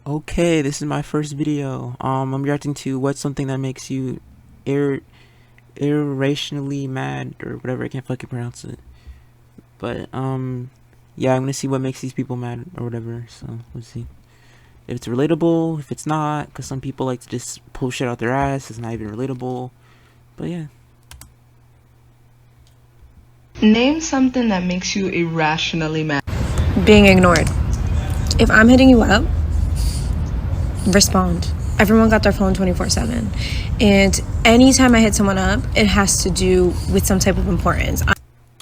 Okay, this is my first video. I'm reacting to what's something that makes you ir irrationally mad or whatever. I can't fucking pronounce it. But yeah, I'm gonna see what makes these people mad or whatever. So let's see if it's relatable, if it's not, because some people like to just pull shit out their ass. It's not even relatable. But yeah. Name something that makes you irrationally mad. Being ignored. If I'm hitting you up, respond. Everyone got their phone 24/7. And anytime I hit someone up, it has to do with some type of importance.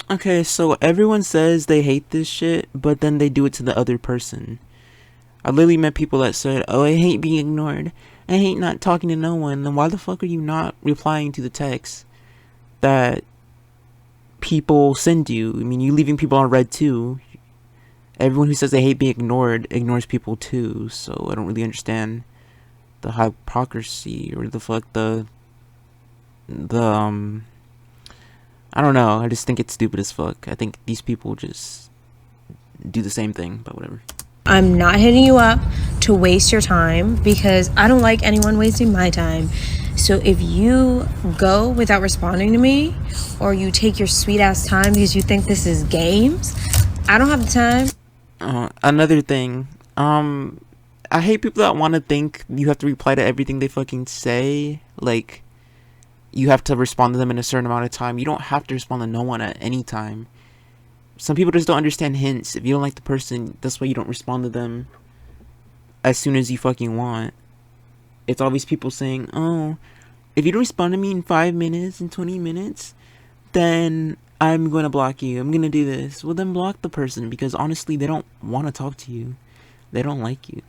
Okay, so everyone says they hate this shit, but then they do it to the other person. I literally met people that said, "Oh, I hate being ignored. I hate not talking to no one." Then why the fuck are you not replying to the text that people send you? I mean, you leaving people on red too. Everyone who says they hate being ignored ignores people too. So I don't really understand the hypocrisy or the fuck the I don't know. I just think it's stupid as fuck. I think these people just do the same thing, but whatever. I'm not hitting you up to waste your time because I don't like anyone wasting my time. So if you go without responding to me, or you take your sweet ass time because you think this is games, I don't have the time. Another thing, I hate people that want to think you have to reply to everything they fucking say. Like, you have to respond to them in a certain amount of time. You don't have to respond to no one at any time. Some people just don't understand hints. If you don't like the person, that's why you don't respond to them as soon as you fucking want. It's always people saying, "Oh, if you don't respond to me in 5 minutes, in 20 minutes, then I'm going to block you. I'm going to do this." Well, then block the person, because honestly, they don't want to talk to you. They don't like you.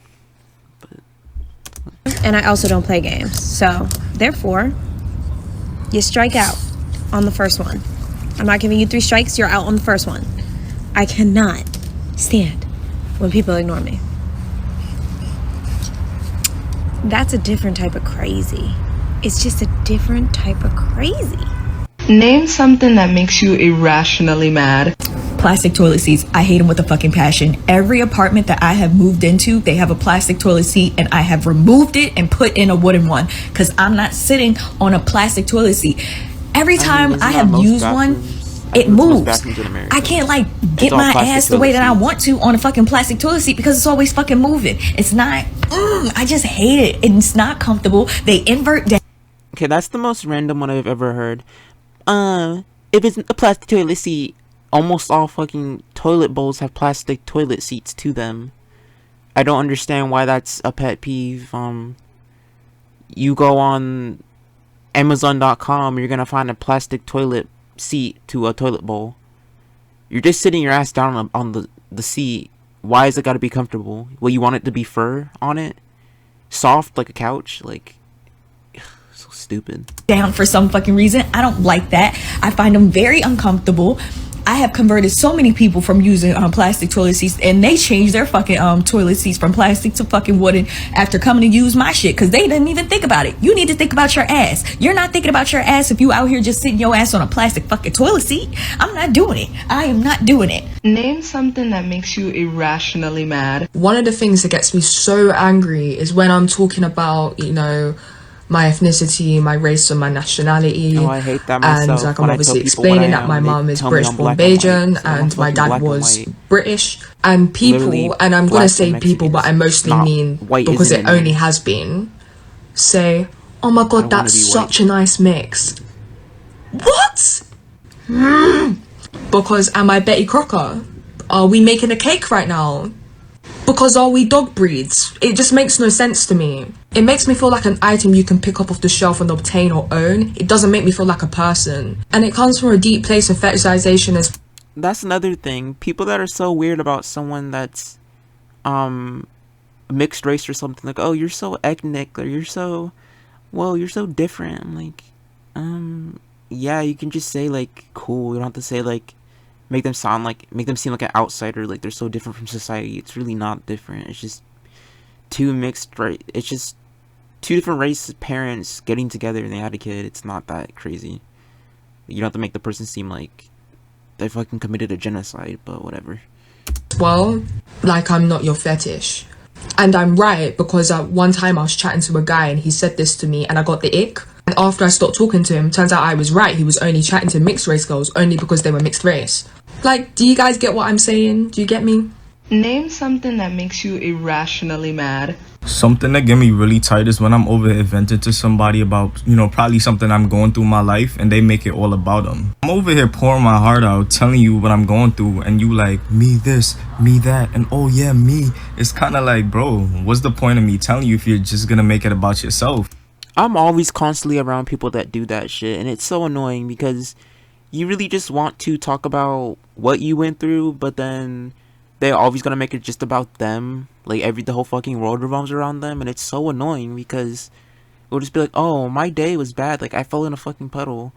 And I also don't play games. So therefore, you strike out on the first one. I'm not giving you 3 strikes. You're out on the first one. I cannot stand when people ignore me. That's a different type of crazy. It's just a different type of crazy. Name something that makes you irrationally mad. Plastic toilet seats. I hate them with a fucking passion. Every apartment that I have moved into, they have a plastic toilet seat, and I have removed it and put in a wooden one because I'm not sitting on a plastic toilet seat. Every time I have used one, it moves. I can't like get my ass the way that I want to on a fucking plastic toilet seat because it's always fucking moving. It's not, I just hate it. It's not comfortable. They invert down. Okay, that's the most random one I've ever heard. If it's a plastic toilet seat, almost all fucking toilet bowls have plastic toilet seats to them. I don't understand why that's a pet peeve. You go on Amazon.com, you're gonna find a plastic toilet seat to a toilet bowl. You're just sitting your ass down on the seat. Why is it gotta be comfortable? Well, you want it to be fur on it? Soft like a couch? Like, so stupid. Down for some fucking reason. I don't like that. I find them very uncomfortable. I have converted so many people from using plastic toilet seats, and they changed their fucking toilet seats from plastic to fucking wooden after coming to use my shit because they didn't even think about it. You need to think about your ass. You're not thinking about your ass if you out here just sitting your ass on a plastic fucking toilet seat. I'm not doing it. I am not doing it. Name something that makes you irrationally mad. One of the things that gets me so angry is when I'm talking about, my ethnicity, my race, and my nationality. Oh, I hate that myself. And like I'm When I obviously tell people what explaining I that am, my they mom is tell me British I'm born black and white. Bajan, So I'm and my fucking dad black and was white. British. And Literally, people, and I'm gonna blacks say and people, but I Mexicans, mostly not mean white because isn't it in there. only has been, say, "Oh my god, don't wanna that's be such white. a nice mix." What? Because am I Betty Crocker? Are we making a cake right now? Because are we dog breeds? It just makes no sense to me. It makes me feel like an item you can pick up off the shelf and obtain or own. It doesn't make me feel like a person. And it comes from a deep place of fetishization as That's another thing. People that are so weird about someone that's mixed race or something, like, "Oh, you're so ethnic," or "You're so, well, you're so different." I'm like, yeah, you can just say like cool. You don't have to say like make them seem like an outsider, like they're so different from society. It's really not different. It's just it's just two different race parents getting together and they had a kid. It's not that crazy. You don't have to make the person seem like they fucking committed a genocide, but whatever. well. Like I'm not your fetish. And I'm right because one time I was chatting to a guy and he said this to me and I got the ick. And after I stopped talking to him, turns out I was right. He was only chatting to mixed race girls only because they were mixed race. Like, do you guys get what I'm saying? Do you get me? Name something that makes you irrationally mad. Something that get me really tight is when I'm over here venting to somebody about, probably something I'm going through in my life and they make it all about them. I'm over here pouring my heart out, telling you what I'm going through, and you like, me this, me that, and oh yeah, me. It's kind of like, bro, what's the point of me telling you if you're just gonna make it about yourself? I'm always constantly around people that do that shit, and it's so annoying because you really just want to talk about what you went through, but then they're always gonna make it just about them. Like the whole fucking world revolves around them, and it's so annoying because it'll just be like, oh, my day was bad, like I fell in a fucking puddle.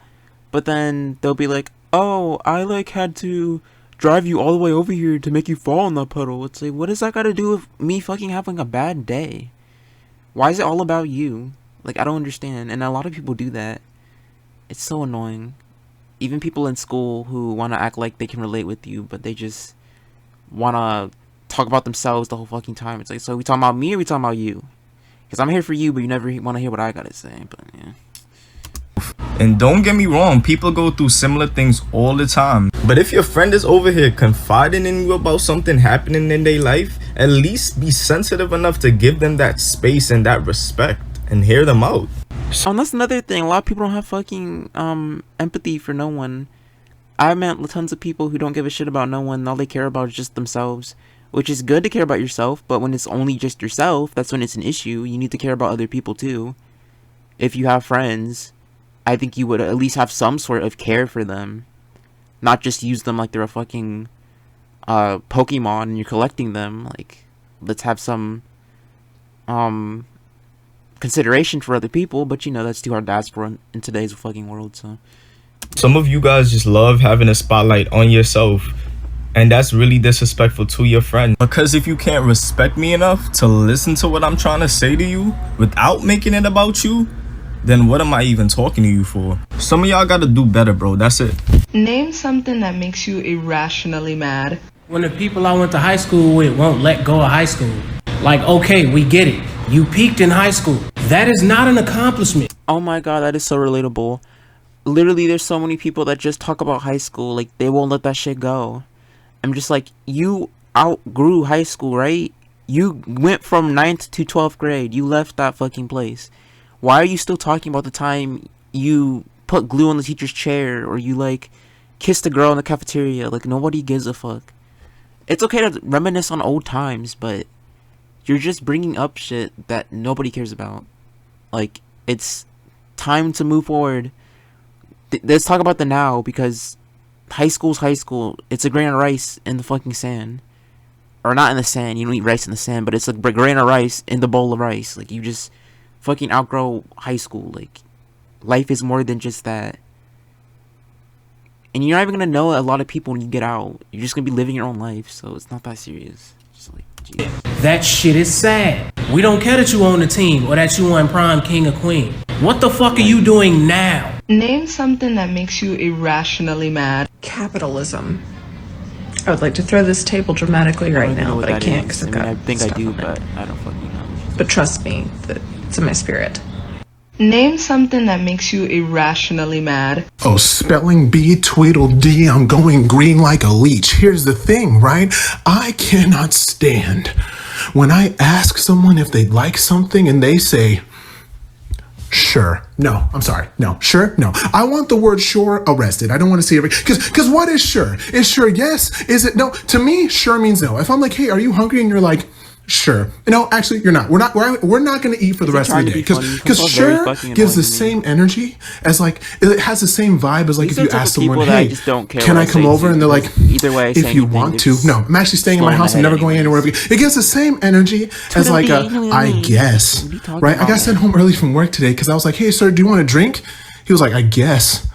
But then they'll be like, oh, I like had to drive you all the way over here to make you fall in that puddle. It's like, what does that got to do with me fucking having a bad day? Why is it all about you? Like, I don't understand. And a lot of people do that. It's so annoying. Even people in school who want to act like they can relate with you, but they just want to talk about themselves the whole fucking time. It's like, so we talking about me or we talking about you? Because I'm here for you, but you never want to hear what I gotta say. But yeah. And don't get me wrong, people go through similar things all the time. But if your friend is over here confiding in you about something happening in their life, at least be sensitive enough to give them that space and that respect and hear them out. And that's another thing. A lot of people don't have fucking empathy for no one. I met tons of people who don't give a shit about no one. All they care about is just themselves. Which is good to care about yourself, but when it's only just yourself, that's when it's an issue. You need to care about other people too. If you have friends, I think you would at least have some sort of care for them. Not just use them like they're a fucking Pokemon and you're collecting them. Like, let's have some consideration for other people, but that's too hard to ask for in today's fucking world, so. Some of you guys just love having a spotlight on yourself. And that's really disrespectful to your friend. Because if you can't respect me enough to listen to what I'm trying to say to you without making it about you, then what am I even talking to you for? Some of y'all gotta do better, bro. That's it. Name something that makes you irrationally mad. When the people I went to high school with won't let go of high school. Like, okay, we get it. You peaked in high school. That is not an accomplishment. Oh my god, that is so relatable. Literally, there's so many people that just talk about high school. Like, they won't let that shit go. I'm just like, you outgrew high school, right? You went from 9th to 12th grade. You left that fucking place. Why are you still talking about the time you put glue on the teacher's chair or you, like, kissed a girl in the cafeteria? Like, nobody gives a fuck. It's okay to reminisce on old times, but you're just bringing up shit that nobody cares about. Like, it's time to move forward. Let's talk about the now, because high school's high school. It's a grain of rice in the fucking sand. Or not in the sand. You don't eat rice in the sand, but it's a grain of rice in the bowl of rice. Like, you just fucking outgrow high school. Like, life is more than just that. And you're not even gonna know a lot of people when you get out. You're just gonna be living your own life, so it's not that serious. Just like, geez. That shit is sad. We don't care that you own the team or that you won prime king or queen. What the fuck are you doing now? Name something that makes you irrationally mad. Capitalism. I would like to throw this table dramatically right now, but I can't because I've got I think I stuff do, on it. but I don't fucking know. But trust me, that it's in my spirit. Name something that makes you irrationally mad. Oh, spelling bee, Tweedledee, I'm going green like a leech. Here's the thing, right? I cannot stand when I ask someone if they'd like something and they say, sure. No, I'm sorry. No, sure. No, I want the word sure arrested. I don't want to see it. Because what is sure? Is sure yes? Is it no? To me, sure means no. If I'm like, hey, are you hungry? And you're like, sure. No, actually, you're not. We're not going to eat for the rest of the day. Because sure gives the same energy as like, it has the same vibe as like if you ask someone, hey, can I come over? And they're like, either way, if you want to. No, I'm actually staying in my house. I'm never going anywhere. It gives the same energy as like I guess. Right? I got sent home early from work today because I was like, hey, sir, do you want a drink? He was like, I guess.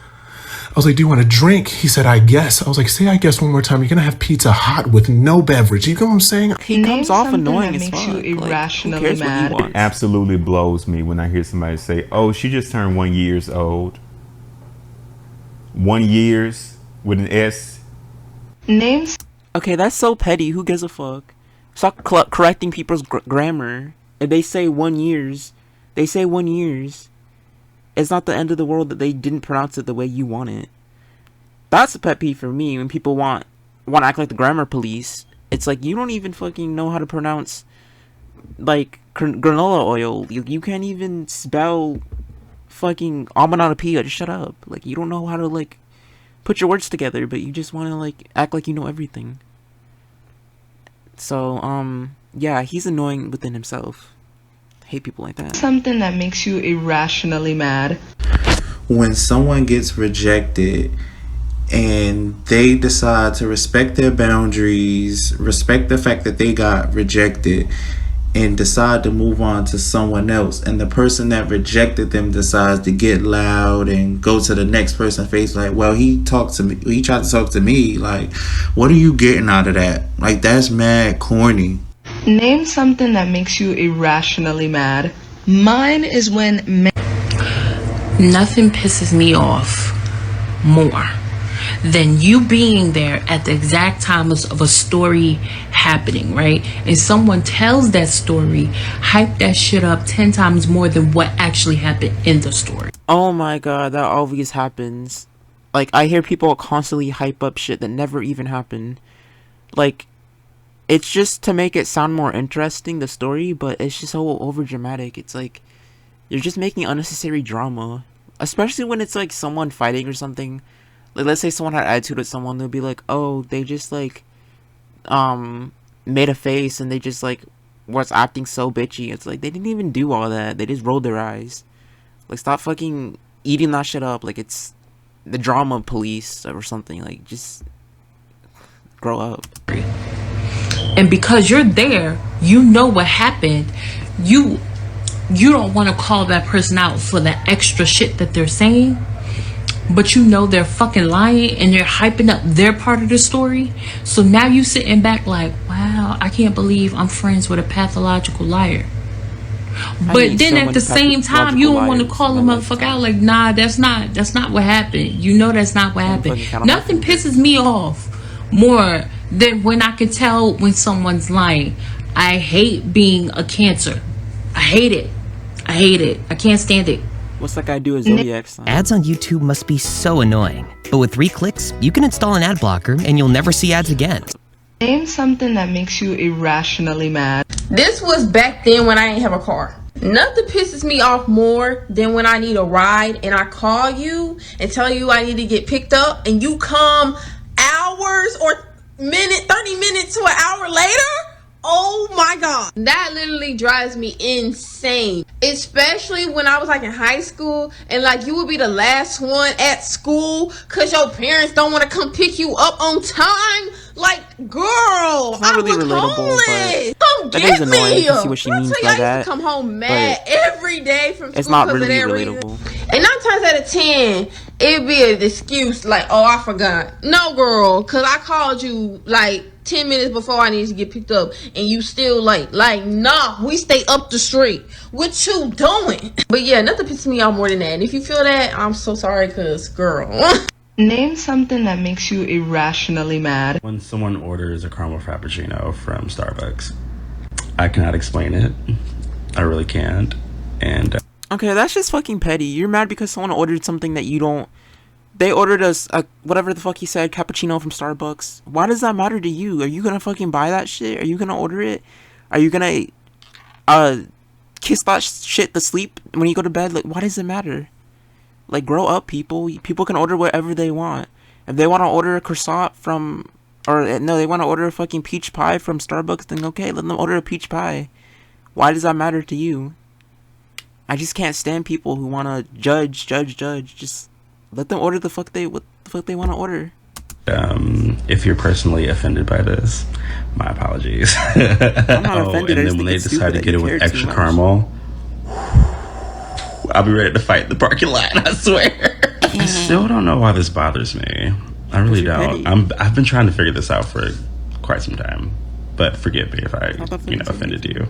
I was like, do you want a drink? He said, I guess. I was like, say I guess one more time. You're going to have pizza hot with no beverage. You know what I'm saying? He comes off annoying as makes fuck. you Like, irrationally who cares what mad. he wants? Absolutely blows me when I hear somebody say, oh, she just turned 1 year old. 1 years with an S. Names. Okay, that's so petty. Who gives a fuck? Stop correcting people's grammar. If they say 1 years, they say 1 years. It's not the end of the world that they didn't pronounce it the way you want it. That's a pet peeve for me when people want to act like the grammar police. It's like, you don't even fucking know how to pronounce, like, granola oil. You can't even spell fucking onomatopoeia. Just shut up. Like, you don't know how to, like, put your words together, but you just want to, like, act like you know everything. So, yeah, he's annoying within himself. I hate people like that. Something that makes you irrationally mad. When someone gets rejected and they decide to respect their boundaries, respect the fact that they got rejected, and decide to move on to someone else, and the person that rejected them decides to get loud and go to the next person's face like, well, he talked to me, he tried to talk to me. Like, what are you getting out of that? Like, that's mad corny. Name something that makes you irrationally mad. Mine is when nothing pisses me off more than you being there at the exact time of a story happening, right? And someone tells that story, hype that shit up 10 times more than what actually happened in the story. Oh my god, that always happens. Like, I hear people constantly hype up shit that never even happened. Like, it's just to make it sound more interesting, the story, but it's just so over dramatic. It's like, you're just making unnecessary drama. Especially when it's like someone fighting or something. Like, let's say someone had attitude with someone, they'll be like, oh, they just like made a face and they just like was acting so bitchy. It's like, they didn't even do all that. They just rolled their eyes. Like, stop fucking eating that shit up like it's the drama police or something. Like, just grow up. And because you're there, you know what happened. You don't want to call that person out for the extra shit that they're saying, but you know they're fucking lying and they're hyping up their part of the story. So now you sitting back like, wow, I can't believe I'm friends with a pathological liar. But then at the same time, you don't want to call a motherfucker out like, nah, that's not what happened. You know that's not what happened. Nothing pisses me off more than when I can tell when someone's lying. I hate being a Cancer. I hate it. I can't stand it. What's that guy do a zodiac sign? Ads on YouTube must be so annoying. But with 3 clicks, you can install an ad blocker and you'll never see ads again. Name something that makes you irrationally mad. This was back then when I didn't have a car. Nothing pisses me off more than when I need a ride and I call you and tell you I need to get picked up and you come hours or 30 minutes to an hour later. Oh my god, that literally drives me insane, especially when I was like in high school and like you would be the last one at school because your parents don't want to come pick you up on time. Like, girl, it's not really relatable, but come that get is annoying. me. You can see what she means by that. I used to come home mad every day from school. It's not really relatable. And 9 times out of 10, it'd be an excuse like, oh, I forgot. No, girl, because I called you like 10 minutes before I needed to get picked up and you still like nah, we stay up the street. What you doing? But yeah, nothing pisses me off more than that. And if you feel that, I'm so sorry, because girl. Name something that makes you irrationally mad. When someone orders a caramel frappuccino from Starbucks, I cannot explain it. I really can't. And okay, that's just fucking petty. You're mad because someone ordered something that you don't. They ordered us a whatever the fuck he said, cappuccino from Starbucks. Why does that matter to you? Are you gonna fucking buy that shit? Are you gonna order it? Are you gonna kiss that shit to sleep when you go to bed? Like, why does it matter? Like, grow up, people. People can order whatever they want. If they want to order a croissant from, or no, they want to order a fucking peach pie from Starbucks, then okay, let them order a peach pie. Why does that matter to you? I just can't stand people who want to judge. Just let them order what the fuck they want to order. If you're personally offended by this, my apologies. I'm not offended. And then when they decide to get it with extra caramel, I'll be ready to fight in the parking lot, I swear. I still don't know why this bothers me. I really don't. I've been trying to figure this out for quite some time. But forgive me if I offended you.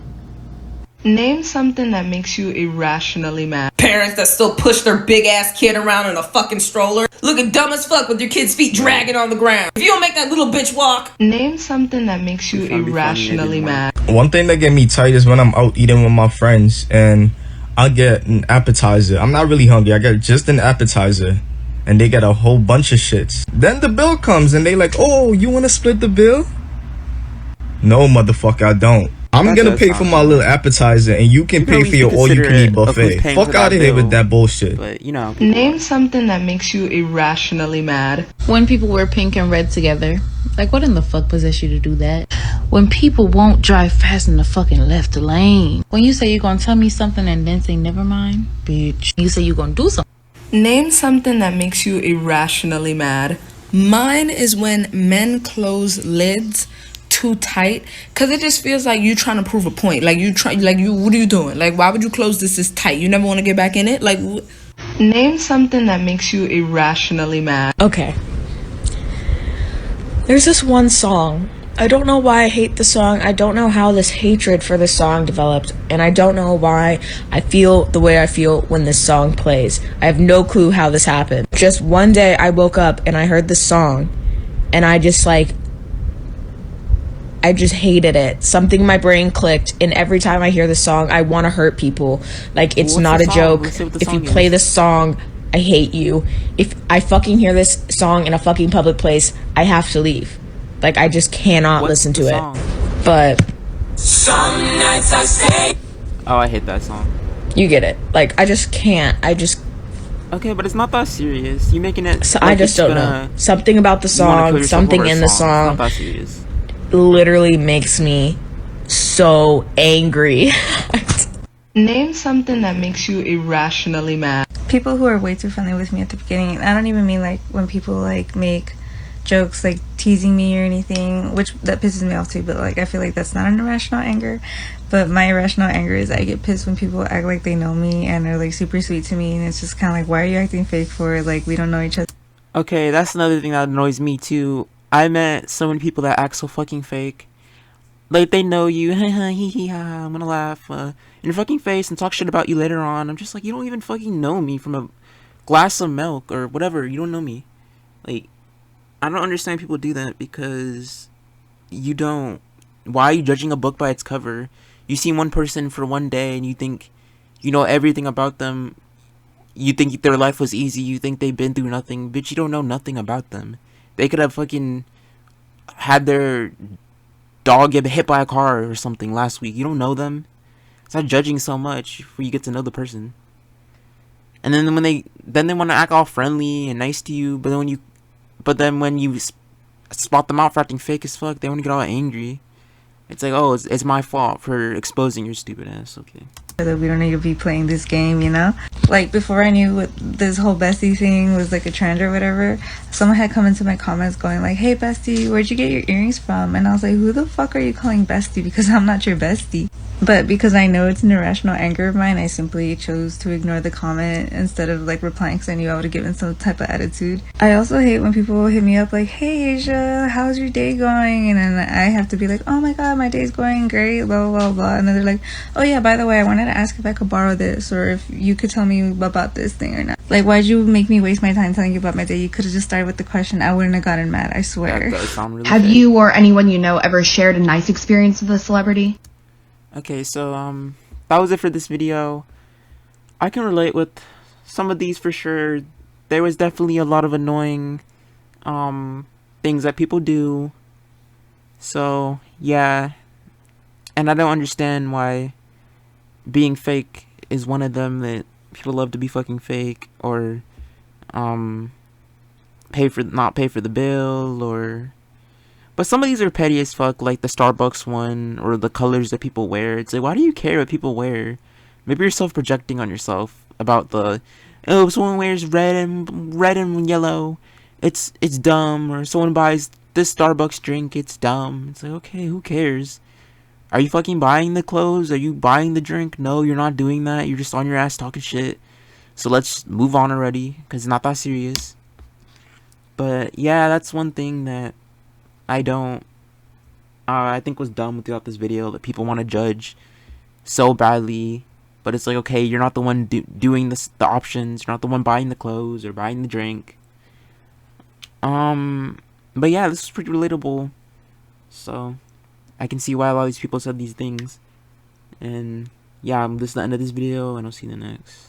Name something that makes you irrationally mad. parents that still push their big ass kid around in a fucking stroller, looking dumb as fuck with your kid's feet dragging on the ground. If you don't make that little bitch walk. Name something that makes you irrationally mad. One thing that get me tight is when I'm out eating with my friends and I get an appetizer. I'm not really hungry. I get just an appetizer. And they get a whole bunch of shits. Then the bill comes and they like, oh, you want to split the bill? No, motherfucker, I don't. I'm gonna pay for my little appetizer and you can pay for your all-you-can-eat buffet. Fuck out of here with that bullshit. But, you know. Name something that makes you irrationally mad. When people wear pink and red together. Like, what in the fuck possessed you to do that? When people won't drive fast in the fucking left lane. When you say you're gonna tell me something and then say never mind, bitch. You say you're gonna do something. Name something that makes you irrationally mad. Mine is when men close lids too tight, because it just feels like you trying to prove a point. Like what are you doing? Like, why would you close this tight? You never want to get back in it? Like, name something that makes you irrationally mad. Okay. There's this one song. I don't know why I hate the song. I don't know how this hatred for this song developed. And I don't know why I feel the way I feel when this song plays. I have no clue how this happened. Just one day I woke up and I heard this song. And I just hated it. Something in my brain clicked. And every time I hear this song, I want to hurt people. Like, it's not a joke. If you play this song, I hate you. If I fucking hear this song in a fucking public place, I have to leave. Like, I just cannot listen to it. But some nights I stay. Oh, I hate that song. You get it. Like, I just can't. Okay, but it's not that serious. You making it. So I just don't know. Something about the song, something in the song, it's not that serious. Literally makes me so angry. Name something that makes you irrationally mad. People who are way too friendly with me at the beginning. I don't even mean like when people like make jokes like teasing me or anything, which that pisses me off too, but like I feel like that's not an irrational anger. But my irrational anger is I get pissed when people act like they know me and are like super sweet to me, and it's just kind of like, why are you acting fake for? Like, we don't know each other. Okay, that's another thing that annoys me too. I met so many people that act so fucking fake. Like, they know you, I'm gonna laugh in your fucking face and talk shit about you later on. I'm just like, you don't even fucking know me from a glass of milk or whatever. You don't know me. Like, I don't understand people do that because you don't. Why are you judging a book by its cover? You see one person for one day and you think you know everything about them. You think their life was easy. You think they've been through nothing. Bitch, you don't know nothing about them. They could have fucking had their dog get hit by a car or something last week. You don't know them. Stop judging so much before you get to know the person. And then when they want to act all friendly and nice to you, but then when you spot them out for acting fake as fuck, they want to get all angry. It's like, oh, it's my fault for exposing your stupid ass. Okay. That we don't need to be playing this game, you know? Like, before I knew what this whole bestie thing was like a trend or whatever, someone had come into my comments going like, hey bestie, where'd you get your earrings from? And I was like, who the fuck are you calling bestie? Because I'm not your bestie. But because I know it's an irrational anger of mine, I simply chose to ignore the comment instead of like replying, because I knew I would have given some type of attitude. I also hate when people hit me up like, hey Asia, how's your day going? And then I have to be like, oh my god, my day's going great, blah blah blah blah. And then they're like, oh yeah, by the way, I wanted to ask if I could borrow this, or if you could tell me about this thing or not. Like, why'd you make me waste my time telling you about my day? You could have just started with the question. I wouldn't have gotten mad, I swear. That does sound really Have fake. you or anyone you know ever shared a nice experience with a celebrity? Okay, so that was it for this video. I can relate with some of these for sure. There was definitely a lot of annoying things that people do. So yeah, and I don't understand why being fake is one of them, that people love to be fucking fake, or not pay for the bill, or. But some of these are petty as fuck, like the Starbucks one, or the colors that people wear. It's like, why do you care what people wear? Maybe you're self-projecting on yourself about oh, if someone wears red and yellow, it's dumb. Or someone buys this Starbucks drink, it's dumb. It's like, okay, who cares? Are you fucking buying the clothes? Are you buying the drink? No, you're not doing that. You're just on your ass talking shit. So let's move on already, because it's not that serious. But yeah, that's one thing that I think was dumb throughout this video, that people want to judge so badly But it's like, okay, you're not the one doing the options. You're not the one buying the clothes or buying the drink. But yeah, this is pretty relatable. So I can see why a lot of these people said these things. And yeah, this is the end of this video, and I'll see you in the next.